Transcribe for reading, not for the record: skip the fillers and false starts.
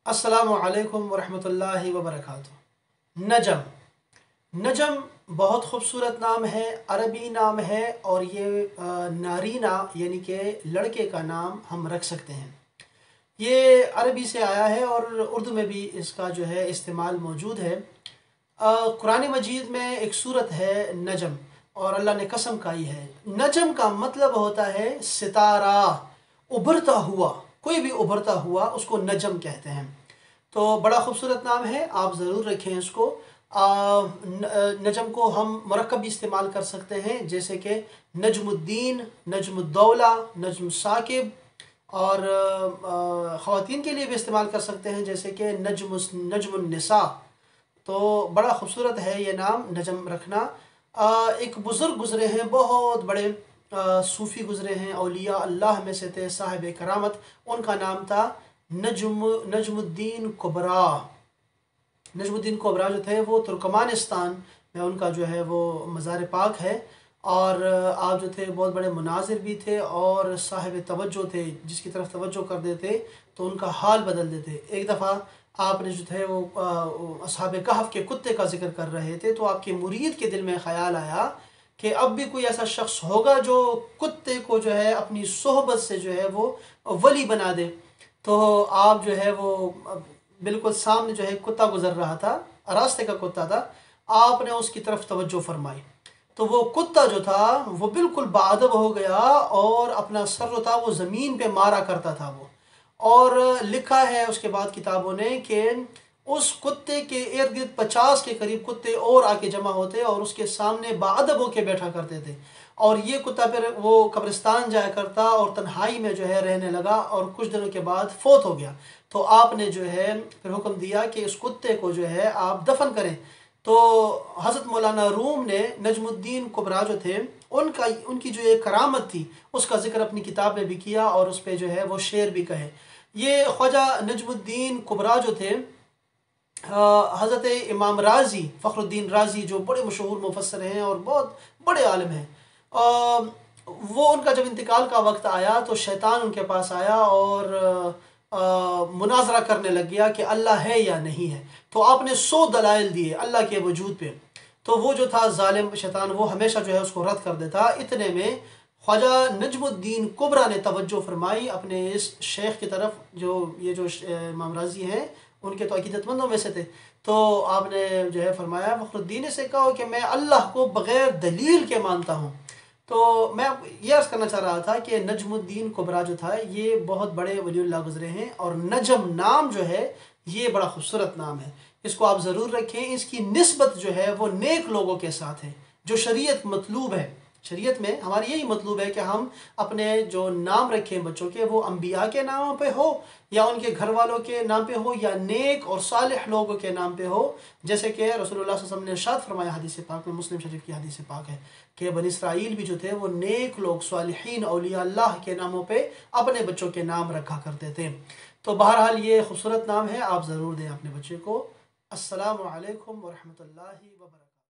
अस्सलामु अलैकुम वरहमतुल्लाहि वबरकातुहू। नजम नजम बहुत खूबसूरत नाम है, अरबी नाम है और ये नारीना यानी कि लड़के का नाम हम रख सकते हैं। ये अरबी से आया है और उर्दू में भी इसका जो है इस्तेमाल मौजूद है। कुरान मजीद में एक सूरत है नजम और अल्लाह ने कसम खाई है। नजम का मतलब होता है सितारा, उभरता हुआ, कोई भी उभरता हुआ उसको नजम कहते हैं। तो बड़ा खूबसूरत नाम है, आप ज़रूर रखें इसको। नजम को हम मरकब भी इस्तेमाल कर सकते हैं, जैसे कि नजमुद्दीन, नजमुद्दौला, नजम साकिब, और ख़वातीन के लिए भी इस्तेमाल कर सकते हैं जैसे कि नजमुन्निसा। तो बड़ा खूबसूरत है ये नाम नजम रखना। एक बुज़ुर्ग गुज़रे हैं, बहुत बड़े सूफ़ी गुज़रे हैं, औलिया अल्लाह में से थे, साहिब करामत। उनका नाम था नजमुद्दीन कुबरा। नजमुद्दीन कुबरा जो थे वो तुर्कमानिस्तान में उनका जो है वो मज़ार पाक है। और आप जो थे बहुत बड़े मुनाजिर भी थे और साहिब तवज्जो थे, जिसकी तरफ तवज्जो कर देते तो उनका हाल बदल देते। एक दफ़ा आपने जो थे वो असहाब कहफ के कुत्ते का जिक्र कर रहे थे, तो आपके मुरीद के दिल में ख़याल आया कि अब भी कोई ऐसा शख्स होगा जो कुत्ते को जो है अपनी सोहबत से जो है वो वली बना दे। तो आप जो है वो बिल्कुल सामने जो है कुत्ता गुज़र रहा था, रास्ते का कुत्ता था, आपने उसकी तरफ तवज्जो फरमाई तो वो कुत्ता जो था वो बिल्कुल बाअदब हो गया और अपना सर जो था वो ज़मीन पे मारा करता था वो। और लिखा है उसके बाद किताबों ने कि उस कुत्ते के इर्द गिर्द 50 के करीब कुत्ते और आके जमा होते और उसके सामने बाअदब होके बैठा करते थे। और ये कुत्ता फिर वो कब्रिस्तान जाया करता और तन्हाई में जो है रहने लगा और कुछ दिनों के बाद फोत हो गया। तो आपने जो है फिर हुक्म दिया कि इस कुत्ते को जो है आप दफन करें। तो हज़रत मौलाना रूम ने नजमुद्दीन कुबरा जो थे उनकी जो एक करामत थी उसका ज़िक्र अपनी किताब में भी किया और उस पर जो है वो शेर भी कहे। ये ख्वाजा नजमुद्दीन कुबरा जो थे हज़रत इमाम राज़ी, फ़खरुद्दीन राज़ी जो बड़े मशहूर मुफस्सिर हैं और बहुत बड़े आलिम हैं, वो उनका जब इंतकाल का वक्त आया तो शैतान उनके पास आया और मुनाजरा करने लग गया कि अल्लाह है या नहीं है। तो आपने 100 दलाइल दिए अल्लाह के वजूद पे। तो वो जो था जालिम शैतान वो हमेशा जो है उसको रद्द कर देता। इतने में ख्वाजा नजमुद्दीन कुबरा ने तवज्जो फरमाई अपने इस शेख की तरफ, जो इमाम राज़ी हैं उनके तो अकीदतमंदों में से थे। तो आपने जो है फरमाया फ़खरुद्दीन से कहो कि मैं अल्लाह को बग़ैर दलील के मानता हूँ। तो मैं ये अर्ज़ करना चाह रहा था कि नजमुद्दीन कुबरा जो था ये बहुत बड़े वलीउल्लाह गुज़रे हैं और नजम नाम जो है ये बड़ा खूबसूरत नाम है, इसको आप ज़रूर रखें। इसकी निस्बत जो है वो नेक लोगों के साथ है, जो शरीयत मतलूब है। शरीयत में हमारी यही मतलूब है कि हम अपने जो नाम रखें बच्चों के वो अम्बिया के नामों पे हो या उनके घर वालों के नाम पे हो या नेक और सालिह लोगों के नाम पे हो। जैसे कि रसूलुल्लाह सल्लल्लाहु अलैहि वसल्लम ने इरशाद फरमाया हदीस पाक में, मुस्लिम शरीफ की हदीस पाक है कि बनी इसराइल भी जो थे वो नेक लोग सालिहीन औलिया अल्लाह के नामों पे अपने बच्चों के नाम रखा करते थे। तो बहरहाल ये खूबसूरत नाम है, आप ज़रूर दें अपने बच्चे को। अस्सलामु अलैकुम वरहमतुल्लाहि वबरकातुहू।